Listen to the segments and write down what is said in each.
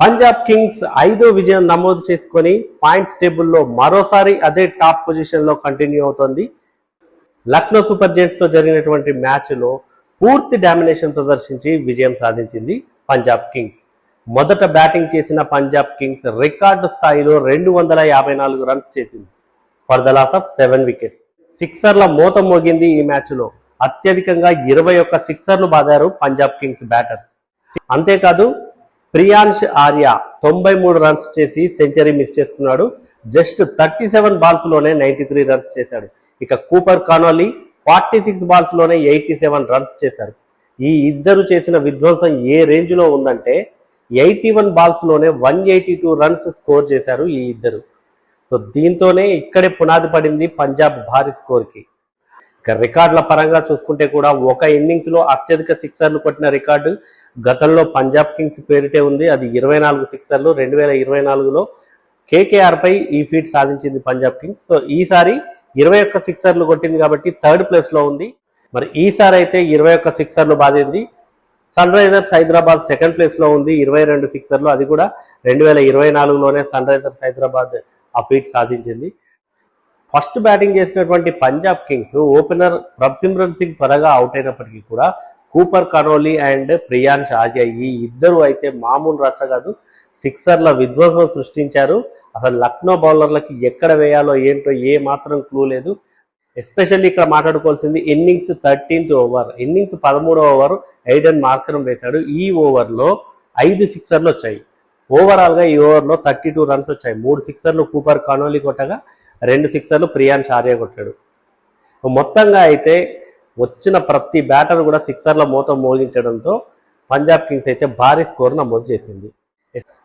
Punjab Kings 5వ విజయం నమోదు చేసుకొని పాయింట్స్ టేబుల్లో మరోసారి అదే టాప్ పొజిషన్లో కంటిన్యూ అవుతోంది. లక్నో సూపర్ జెయింట్స్తో జరిగినటువంటి మ్యాచ్లో పూర్తి డామినేషన్ ప్రదర్శించి విజయం సాధించింది పంజాబ్ కింగ్స్. మొదట బ్యాటింగ్ చేసిన పంజాబ్ కింగ్స్ రికార్డు స్థాయిలో 254 రన్స్ చేసింది for the loss of 7 wickets. సిక్సర్ల మోత మోగింది ఈ మ్యాచ్లో. అత్యధికంగా 21 సిక్సర్లు బాదారు పంజాబ్ కింగ్స్ బ్యాటర్స్. అంతేకాదు ప్రియాన్ష్ ఆర్య 93 రన్స్ చేసి సెంచరీ మిస్ చేసుకున్నాడు. జస్ట్ 37 బాల్స్లోనే 93 రన్స్ చేశాడు. ఇక కూపర్ కానోలీ 46 బాల్స్లోనే 87 రన్స్ చేశారు. ఈ ఇద్దరు చేసిన విధ్వంసం ఏ రేంజ్లో ఉందంటే 81 బాల్స్లోనే 182 రన్స్ స్కోర్ చేశారు ఈ ఇద్దరు. సో దీంతోనే ఇక్కడే పునాది పడింది పంజాబ్ భారీ స్కోర్కి. ఇక రికార్డుల పరంగా చూసుకుంటే కూడా ఒక ఇన్నింగ్స్లో అత్యధిక సిక్సర్లు కొట్టిన రికార్డు గతంలో పంజాబ్ కింగ్స్ పేరిటే ఉంది. అది 24 సిక్సర్లు. 2024లో కేకేఆర్ పై ఈ ఫీట్ సాధించింది పంజాబ్ కింగ్స్. సో ఈసారి 21 సిక్సర్లు కొట్టింది కాబట్టి థర్డ్ ప్లేస్లో ఉంది. మరి ఈసారి అయితే 21 సిక్సర్లు బాధింది. సన్ రైజర్స్ హైదరాబాద్ సెకండ్ ప్లేస్లో ఉంది 22 సిక్సర్లు. అది కూడా 2024లోనే సన్ రైజర్స్ హైదరాబాద్ ఆ ఫీట్ సాధించింది. ఫస్ట్ బ్యాటింగ్ చేసినటువంటి పంజాబ్ కింగ్స్ ఓపెనర్ ప్రభ్సిమ్రన్ సింగ్ త్వరగా అవుట్ అయినప్పటికీ కూడా కూపర్ కనోలీ అండ్ ప్రియాన్ష్ ఆర్య ఈ ఇద్దరు అయితే మామూలు రచ్చ కాదు, సిక్సర్ల విధ్వంసం సృష్టించారు. అసలు లక్నో బౌలర్లకి ఎక్కడ వేయాలో ఏంటో ఏ మాత్రం క్లూ లేదు. ఎస్పెషల్లీ ఇక్కడ మాట్లాడుకోవాల్సింది ఇన్నింగ్స్ 13th ఓవర్. ఇన్నింగ్స్ 13వ ఓవర్ ఎయిడెన్ మార్కరమ్ వేశాడు. ఈ ఓవర్లో 5 సిక్సర్లు వచ్చాయి. ఓవరాల్గా ఈ ఓవర్లో 32 రన్స్ వచ్చాయి. 3 సిక్సర్లు కూపర్ కానోలీ కొట్టగా 2 సిక్సర్లు ప్రియాన్ష్ ఆర్య కొట్టాడు. మొత్తంగా అయితే వచ్చిన ప్రతి బ్యాటర్ కూడా సిక్సర్ల మోత మోగించడంతో పంజాబ్ కింగ్స్ అయితే భారీ స్కోర్ నమోదు చేసింది.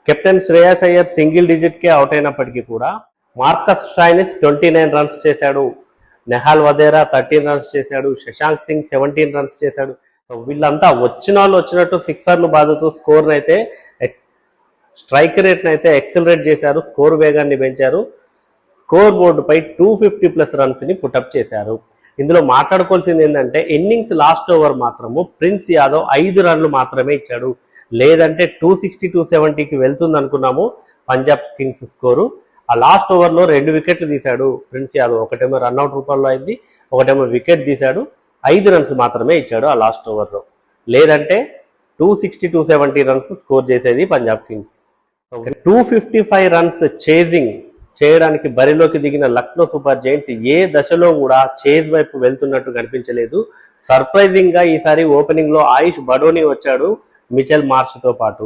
కెప్టెన్ శ్రేయస్ అయ్యర్ సింగిల్ డిజిట్కే అవుట్ అయినప్పటికీ కూడా మార్కస్ స్టోయినిస్ 29 రన్స్ చేశాడు. నెహాల్ వదేరా 13 రన్స్ చేశాడు. శశాంక్ సింగ్ 17 రన్స్ చేశాడు. సో వీళ్ళంతా వచ్చిన వాళ్ళు వచ్చినట్టు సిక్సర్లు బాదుతూ స్కోర్ని అయితే స్ట్రైక్ రేట్ని అయితే ఎక్సలరేట్ చేశారు. స్కోర్ వేగాన్ని పెంచారు. స్కోర్ బోర్డుపై 250+ రన్స్ని పుటప్ చేశారు. ఇందులో మాట్లాడుకోవాల్సింది ఏంటంటే ఇన్నింగ్స్ లాస్ట్ ఓవర్ మాత్రము ప్రిన్స్ యాదవ్ 5 రన్లు మాత్రమే ఇచ్చాడు. లేదంటే 260-270కి వెళ్తుంది అనుకున్నాము పంజాబ్ కింగ్స్ స్కోరు. ఆ లాస్ట్ ఓవర్లో 2 వికెట్లు తీశాడు ప్రిన్స్ యాదవ్. ఒకటేమో రన్అట్ రూపంలో అయింది, ఒకటేమో వికెట్ తీశాడు. 5 రన్స్ మాత్రమే ఇచ్చాడు ఆ లాస్ట్ ఓవర్లో. లేదంటే 260-270 రన్స్ స్కోర్ చేసేది పంజాబ్ కింగ్స్. 255 రన్స్ చేజింగ్ చేయడానికి బరిలోకి దిగిన లక్నో సూపర్ జెయింట్స్ ఏ దశలో కూడా చేజ్ వైపు వెళ్తున్నట్టు కనిపించలేదు. సర్ప్రైజింగ్ గా ఈసారి ఓపెనింగ్ లో ఆయుష్ బడోని వచ్చాడు మిచెల్ మార్ష్తో పాటు.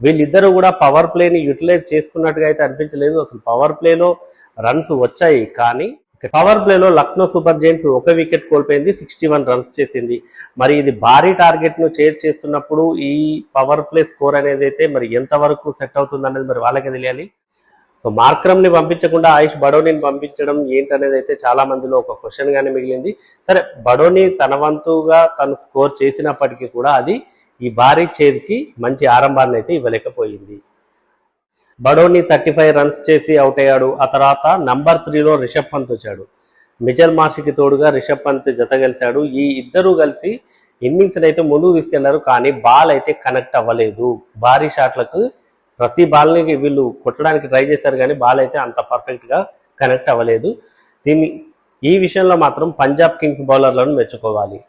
వీళ్ళిద్దరూ కూడా పవర్ ప్లేని యూటిలైజ్ చేసుకున్నట్టుగా అయితే అనిపించలేదు. అసలు పవర్ ప్లేలో రన్స్ వచ్చాయి, కానీ పవర్ ప్లేలో లక్నో సూపర్ జెయింట్స్ 1 వికెట్ కోల్పోయింది, 61 రన్స్ చేసింది. మరి ఇది భారీ టార్గెట్ ను చేజ్ చేస్తున్నప్పుడు ఈ పవర్ ప్లే స్కోర్ అనేది అయితే మరి ఎంతవరకు సెట్ అవుతుంది అనేది మరి వాళ్ళకే తెలియాలి. సో మార్కరమ్ని పంపించకుండా ఆయుష్ బడోనీని పంపించడం ఏంటనేది అయితే చాలా మందిలో ఒక క్వశ్చన్ గానే మిగిలింది. సరే, బడోని తన వంతుగా తను స్కోర్ చేసినప్పటికీ కూడా అది ఈ భారీ చేజ్కి మంచి ఆరంభాన్ని అయితే ఇవ్వలేకపోయింది. బడోని 35 రన్స్ చేసి అవుట్ అయ్యాడు. ఆ తర్వాత నంబర్ 3లో రిషబ్ పంత్ వచ్చాడు. మిచెల్ మార్ష్కి తోడుగా రిషబ్ పంత్ జత గెలిచాడు. ఈ ఇద్దరు కలిసి ఇన్నింగ్స్ అయితే ముందుకు తీసుకెళ్లారు, కానీ బాల్ అయితే కనెక్ట్ అవ్వలేదు. భారీ షాట్లకు ప్రతి బాల్ని వీళ్ళు కొట్టడానికి ట్రై చేశారు, కానీ బాల్ అయితే అంత పర్ఫెక్ట్గా కనెక్ట్ అవ్వలేదు. ఈ విషయంలో మాత్రం పంజాబ్ కింగ్స్ బౌలర్లను మెచ్చుకోవాలి.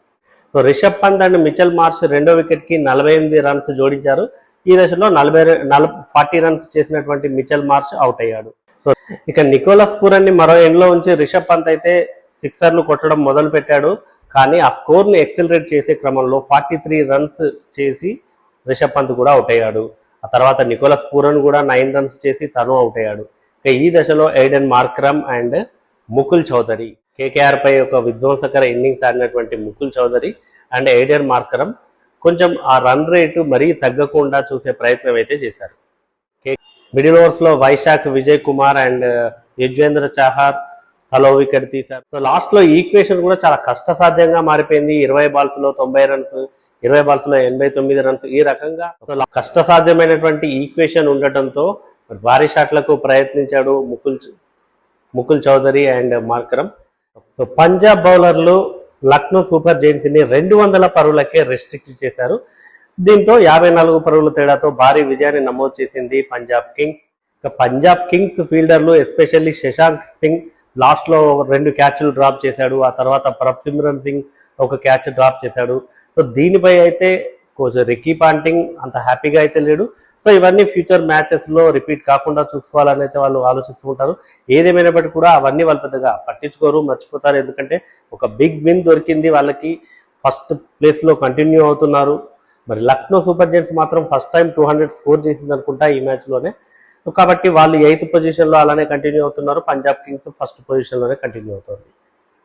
So Rishabh Pant and Mitchell Marsh 2వ వికెట్కి 48 రన్స్ జోడించారు. ఈ దశలో 40 రన్స్ చేసినటువంటి మిచెల్ మార్ష్ అవుట్ అయ్యాడు. సో ఇక నికోలస్ పూరన్ని మరో ఎండ్లో ఉంచి రిషబ్ పంత్ అయితే సిక్సర్లు కొట్టడం మొదలు పెట్టాడు, కానీ ఆ స్కోర్ని ఎక్సలరేట్ చేసే క్రమంలో 43 రన్స్ చేసి రిషబ్ పంత్ కూడా అవుట్ అయ్యాడు. ఆ తర్వాత నికోలస్ పూరన్ కూడా 9 రన్స్ చేసి తను అవుట్ అయ్యాడు. ఇక ఈ దశలో Aiden Markram and Mukul Choudhary, KKR పై ఒక విధ్వంసకర ఇన్నింగ్స్ ఆడినటువంటి Mukul Choudhary and Aiden Markram కొంచెం ఆ రన్ రేటు మరీ తగ్గకుండా చూసే ప్రయత్నం అయితే చేశారు. మిడిల్ ఓవర్స్లో వైశాఖ్, విజయ్ కుమార్ అండ్ యుజ్వేంద్ర చాహర్ తలో వికెట్ తీశారు. సో లాస్ట్లో ఈక్వేషన్ కూడా చాలా కష్టసాధ్యంగా మారిపోయింది. 20 బాల్స్లో 90 రన్స్, 20 బాల్స్లో 89 రన్స్, ఈ రకంగా కష్టసాధ్యమైనటువంటి ఈక్వేషన్ ఉండటంతో భారీ షాట్లకు ప్రయత్నించాడు Mukul Choudhary and Markram. So Punjab బౌలర్లు లక్నో సూపర్ జెయింట్స్ని 200 పరుగులకే రెస్ట్రిక్ట్ చేశారు. దీంతో 54 పరుగుల తేడాతో భారీ విజయాన్ని నమోదు చేసింది పంజాబ్ కింగ్స్. ఇక పంజాబ్ కింగ్స్ ఫీల్డర్లు ఎస్పెషల్లీ శశాంక్ సింగ్ లాస్ట్ లో 2 క్యాచ్లు డ్రాప్ చేశాడు. ఆ తర్వాత ప్రభ్సిమ్రన్ సింగ్ ఒక క్యాచ్ డ్రాప్ చేశాడు. సో దీనిపై అయితే కోచ్ రికీ పాంటింగ్ అంత హ్యాపీగా అయితే లేడు. సో ఇవన్నీ ఫ్యూచర్ మ్యాచెస్ లో రిపీట్ కాకుండా చూసుకోవాలని అయితే వాళ్ళు ఆలోచిస్తూ ఉంటారు. ఏదేమైనప్పటికీ కూడా అవన్నీ వాళ్ళు పెద్దగా పట్టించుకోరు, మర్చిపోతారు. ఎందుకంటే ఒక బిగ్ విన్ దొరికింది వాళ్ళకి, ఫస్ట్ ప్లేస్ లో కంటిన్యూ అవుతున్నారు. మరి లక్నో సూపర్ జెయింట్స్ మాత్రం ఫస్ట్ టైం 200 స్కోర్ చేసింది అనుకుంటా ఈ మ్యాచ్ లోనే. కాబట్టి వాళ్ళు 8th పొజిషన్ లో అలానే కంటిన్యూ అవుతున్నారు. పంజాబ్ కింగ్స్ ఫస్ట్ పొజిషన్ లోనే కంటిన్యూ అవుతుంది.